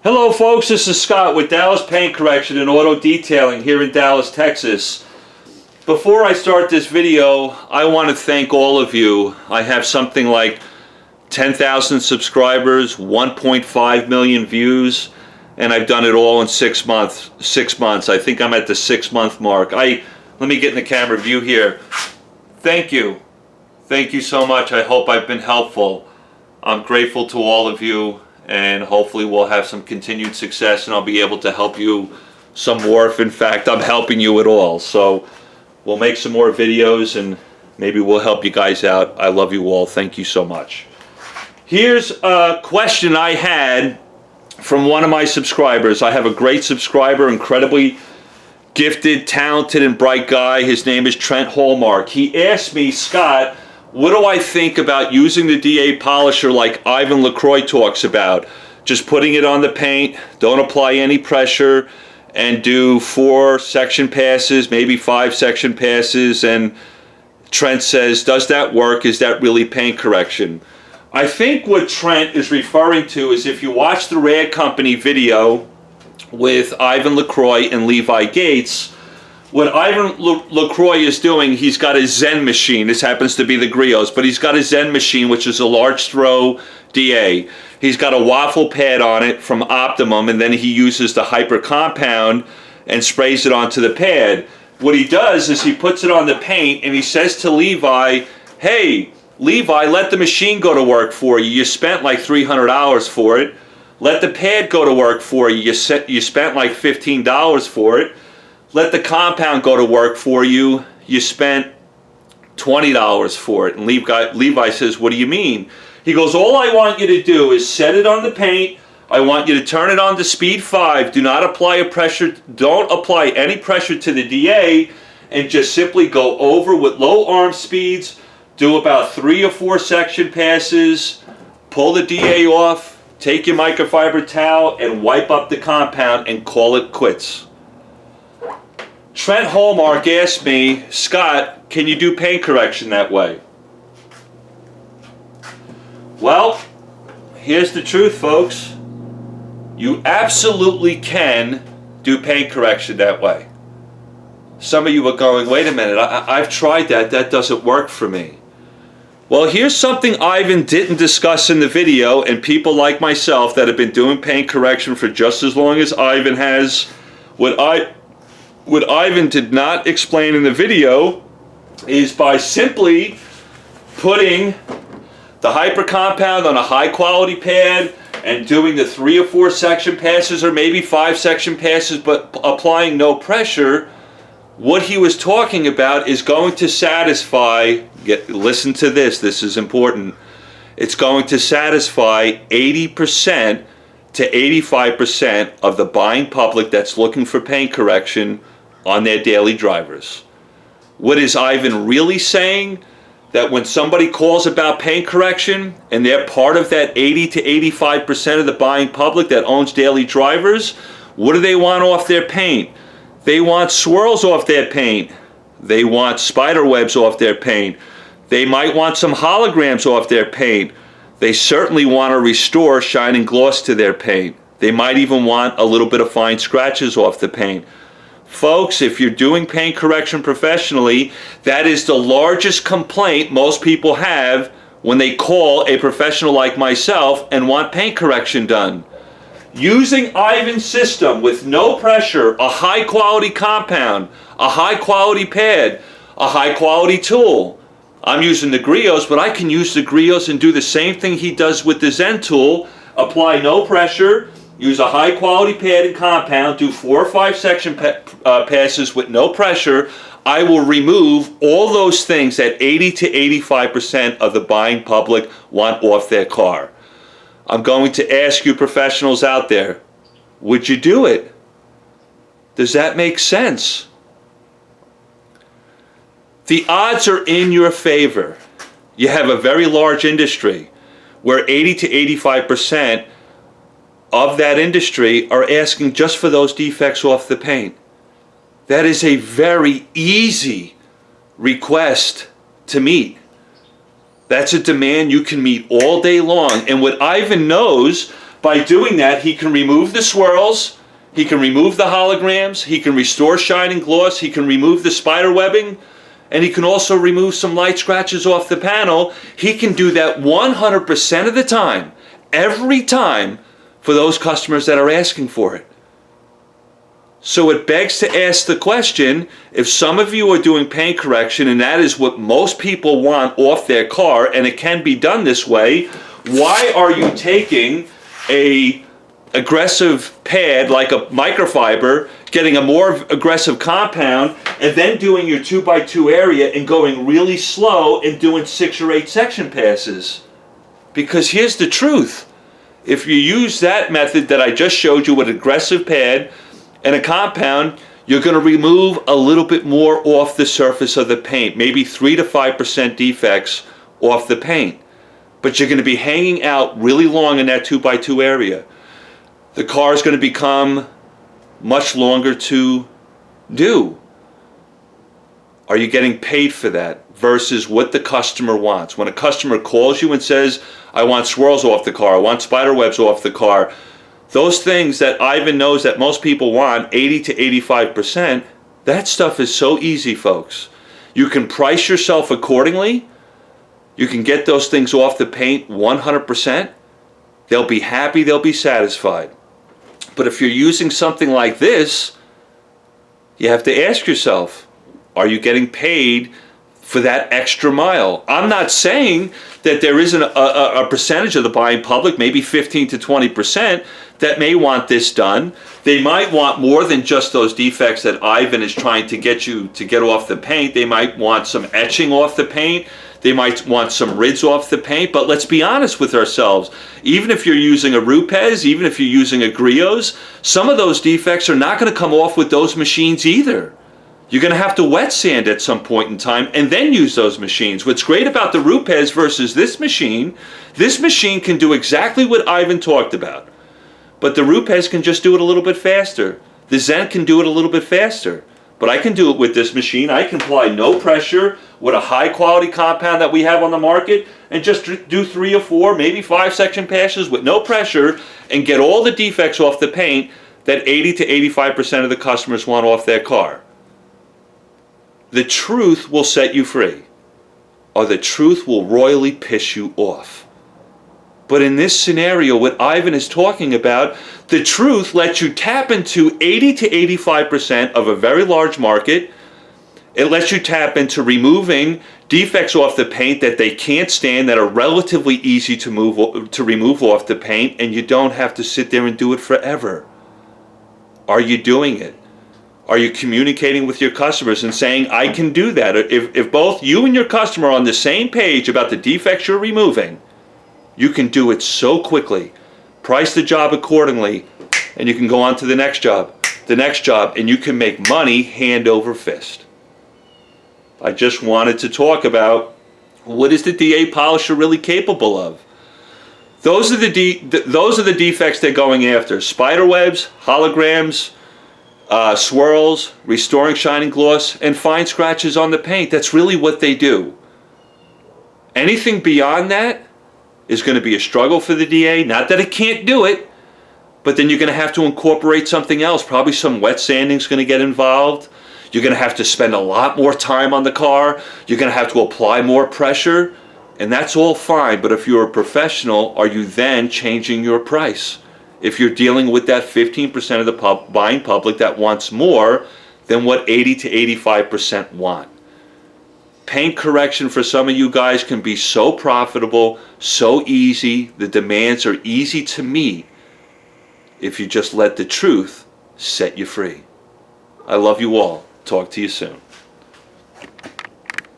Hello folks, this is Scott with Dallas Paint Correction and Auto Detailing here in Dallas, Texas. Before I start this video, I want to thank all of you. I have something like 10,000 subscribers, 1.5 million views, and I've done it all in 6 months. I think I'm at the 6-month mark. Let me get in the camera view here. Thank you. Thank you so much. I hope I've been helpful. I'm grateful to all of you, and hopefully we'll have some continued success and I'll be able to help you some more if in fact I'm helping you at all. So we'll make some more videos and maybe we'll help you guys out. I love you all. Thank you so much. Here's a question I had from one of my subscribers. I have a great subscriber, incredibly gifted, talented, and bright guy. His name is Trent Hallmark. He asked me, Scott, what do I think about using the DA polisher like Ivan LaCroix talks about? Just putting it on the paint, don't apply any pressure, and do 4 section passes, maybe 5 section passes. And Trent says, does that work? Is that really paint correction? I think what Trent is referring to is if you watch the Rad Company video with Ivan LaCroix and Levi Gates, what Ivan LaCroix is doing, he's got a Zen machine. This happens to be the Griots, but he's got a Zen machine, which is a large throw DA. He's got a waffle pad on it from Optimum, and then he uses the hyper compound and sprays it onto the pad. What he does is he puts it on the paint, and he says to Levi, hey, Levi, let the machine go to work for you. You spent like $300 for it. Let the pad go to work for you. You spent like $15 for it. Let the compound go to work for you. You spent $20 for it. And Levi says, what do you mean? He goes, all I want you to do is set it on the paint. I want you to turn it on to speed 5. Do not apply a pressure. Don't apply any pressure to the DA, and just simply go over with low arm speeds. Do about 3 or 4 section passes. Pull the DA off. Take your microfiber towel and wipe up the compound and call it quits. Trent Hallmark asked me, Scott, can you do paint correction that way? Well, here's the truth, folks. You absolutely can do paint correction that way. Some of you are going, wait a minute, I've tried that. That doesn't work for me. Well, here's something Ivan didn't discuss in the video, and people like myself that have been doing paint correction for just as long as Ivan has. What Ivan did not explain in the video is by simply putting the hyper compound on a high quality pad and doing the 3 or 4 section passes, or maybe 5 section passes, but applying no pressure. What he was talking about is going to satisfy, listen to this is important, it's going to satisfy 80% to 85% of the buying public that's looking for paint correction on their daily drivers. What is Ivan really saying? That when somebody calls about paint correction and they're part of that 80 to 85% of the buying public that owns daily drivers, what do they want off their paint? They want swirls off their paint. They want spider webs off their paint. They might want some holograms off their paint. They certainly want to restore shine and gloss to their paint. They might even want a little bit of fine scratches off the paint. Folks, if you're doing paint correction professionally, that is the largest complaint most people have when they call a professional like myself and want paint correction done. Using Ivan's system with no pressure, a high quality compound, a high quality pad, a high quality tool. I'm using the Griots, but I can use the Griots and do the same thing he does with the Zen tool. Apply no pressure, use a high quality pad and compound, do 4 or 5 section passes with no pressure. I will remove all those things that 80 to 85% of the buying public want off their car. I'm going to ask you professionals out there, would you do it? Does that make sense? The odds are in your favor. You have a very large industry where 80 to 85% of that industry are asking just for those defects off the paint. That is a very easy request to meet. That's a demand you can meet all day long. And what Ivan knows By doing that, he can remove the swirls, he can remove the holograms, he can restore shine and gloss, he can remove the spider webbing, and he can also remove some light scratches off the panel. He can do that 100% of the time, every time, for those customers that are asking for it. So it begs to ask the question, if some of you are doing paint correction and that is what most people want off their car, and it can be done this way, why are you taking a aggressive pad like a microfiber, getting a more aggressive compound, and then doing your 2x2 area and going really slow and doing 6 or 8 section passes? Because here's the truth. If you use that method that I just showed you with aggressive pad and a compound, you're going to remove a little bit more off the surface of the paint, maybe 3 to 5% defects off the paint. But you're going to be hanging out really long in that 2x2 area. The car is going to become much longer to do. Are you getting paid for that versus what the customer wants? When a customer calls you and says, I want swirls off the car, I want spider webs off the car, those things that Ivan knows that most people want, 80 to 85%, that stuff is so easy, folks. You can price yourself accordingly. You can get those things off the paint 100%. They'll be happy, they'll be satisfied. But if you're using something like this, you have to ask yourself, are you getting paid for that extra mile? I'm not saying that there isn't a percentage of the buying public, maybe 15 to 20%, that may want this done. They might want more than just those defects that Ivan is trying to get you to get off the paint. They might want some etching off the paint. They might want some rids off the paint. But let's be honest with ourselves. Even if you're using a Rupes, even if you're using a Griot's, some of those defects are not going to come off with those machines either. You're going to have to wet sand at some point in time and then use those machines. What's great about the Rupes versus this machine can do exactly what Ivan talked about. But the Rupes can just do it a little bit faster. The Zen can do it a little bit faster. But I can do it with this machine. I can apply no pressure with a high quality compound that we have on the market and just do 3 or 4, maybe 5 section passes with no pressure and get all the defects off the paint that 80 to 85% of the customers want off their car. The truth will set you free, or the truth will royally piss you off. But in this scenario, what Ivan is talking about, the truth lets you tap into 80 to 85% of a very large market. It lets you tap into removing defects off the paint that they can't stand, that are relatively easy to remove off the paint, and you don't have to sit there and do it forever. Are you doing it? Are you communicating with your customers and saying, I can do that? If both you and your customer are on the same page about the defects you're removing, you can do it so quickly. Price the job accordingly, and you can go on to the next job, and you can make money hand over fist. I just wanted to talk about, what is the DA polisher really capable of? Those are the defects they're going after. Spider webs, holograms, swirls, restoring shine and gloss, and fine scratches on the paint. That's really what they do. Anything beyond that is going to be a struggle for the DA. Not that it can't do it, but then you're going to have to incorporate something else. Probably some wet sanding is going to get involved. You're going to have to spend a lot more time on the car. You're going to have to apply more pressure, and that's all fine. But if you're a professional, are you then changing your price? If you're dealing with that 15% of the buying public that wants more than what 80 to 85% want. Paint correction for some of you guys can be so profitable, so easy. The demands are easy to meet if you just let the truth set you free. I love you all. Talk to you soon.